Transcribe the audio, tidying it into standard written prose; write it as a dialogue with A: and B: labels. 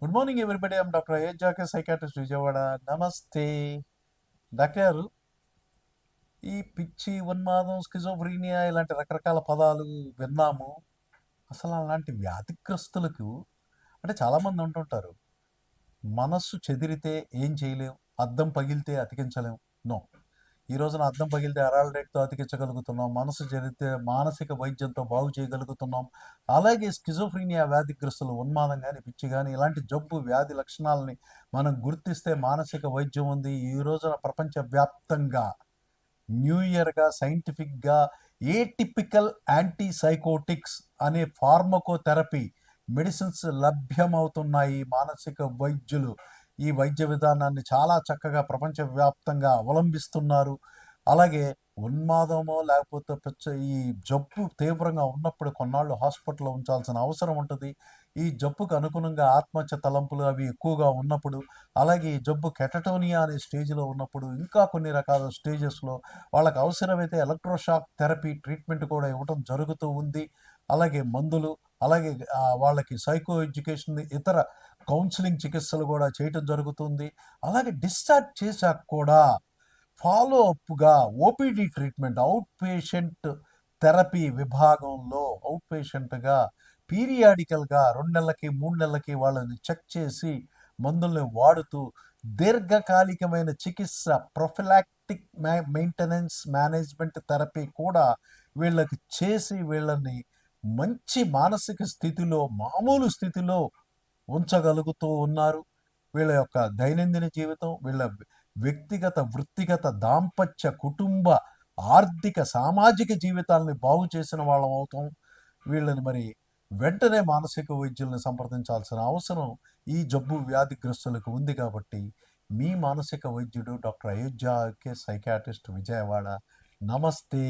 A: Good morning everybody. I'm doctor అయోధ్యాకే psychiatrist Vijayawada. నమస్తే doctor గారు. ఈ పిచ్చి, ఉన్మాదం, స్కిజోఫ్రీనియా ఇలాంటి రకరకాల పదాలు విన్నాము. అసలు అలాంటి వ్యాధిగ్రస్తులకు అంటే చాలామంది అంటుంటారు, మనస్సు చెదిరితే ఏం చేయలేం, అద్దం పగిలితే అతికించలేం. నో, ఈ రోజున అద్దం పగిలితే అరాల్ రేట్తో అతికించగలుగుతున్నాం, మనసు చెదిరితే మానసిక వైద్యంతో బాగు చేయగలుగుతున్నాం. అలాగే స్కిజోఫ్రీనియా వ్యాధిగ్రస్తులు ఉన్మాదం కానీ పిచ్చి కానీ ఇలాంటి జబ్బు వ్యాధి లక్షణాలని మనం గుర్తిస్తే మానసిక వైద్యం ఉంది. ఈ రోజున ప్రపంచవ్యాప్తంగా న్యూ ఇయర్గా సైంటిఫిక్గా ఏటిపికల్ యాంటీసైకోటిక్స్ అనే ఫార్మకోథెరపీ మెడిసిన్స్ లభ్యమవుతున్నాయి. మానసిక వైద్యులు ఈ వైద్య విధానాన్ని చాలా చక్కగా ప్రపంచవ్యాప్తంగా అవలంబిస్తున్నారు. అలాగే ఉన్మాదమో లేకపోతే ఈ జబ్బు తీవ్రంగా ఉన్నప్పుడు కొన్నాళ్ళు హాస్పిటల్లో ఉంచాల్సిన అవసరం ఉంటుంది. ఈ జబ్బుకు అనుగుణంగా ఆత్మహత్య తలంపులు అవి ఎక్కువగా ఉన్నప్పుడు, అలాగే ఈ జబ్బు కెటటోనియా అనే స్టేజ్లో ఉన్నప్పుడు, ఇంకా కొన్ని రకాల స్టేజెస్లో వాళ్ళకి అవసరమైతే ఎలక్ట్రోషాక్ థెరపీ ట్రీట్మెంట్ కూడా ఇవ్వటం జరుగుతూ ఉంది. అలాగే మందులు, అలాగే వాళ్ళకి సైకో ఎడ్యుకేషన్, ఇతర కౌన్సిలింగ్ చికిత్సలు కూడా చేయటం జరుగుతుంది. అలాగే డిశ్చార్జ్ చేశాక కూడా ఫాలో అప్గా OPD treatment, out patient therapy విభాగంలో అవుట్ పేషెంట్గా పీరియాడికల్గా 2 నెలలకి 3 నెలలకి వాళ్ళని చెక్ చేసి మందుల్ని వాడుతూ దీర్ఘకాలికమైన చికిత్స, ప్రొఫిలాక్టిక్ మెయింటెనెన్స్ మేనేజ్మెంట్ థెరపీ కూడా వీళ్ళకి చేసి వీళ్ళని మంచి మానసిక స్థితిలో, మామూలు స్థితిలో ఉంచగలుగుతూ ఉన్నారు. వీళ్ళ యొక్క దైనందిన జీవితం, వీళ్ళ వ్యక్తిగత, వృత్తిగత, దాంపత్య, కుటుంబ, ఆర్థిక, సామాజిక జీవితాలని బాగు చేసిన వాళ్ళం అవుతాం. వీళ్ళని మరి వెంటనే మానసిక వైద్యుల్ని సంప్రదించాల్సిన అవసరం ఈ జబ్బు వ్యాధిగ్రస్తులకు ఉంది. కాబట్టి మీ మానసిక వైద్యుడు డాక్టర్ అయోధ్య కే సైకాట్రిస్ట్ విజయవాడ. నమస్తే.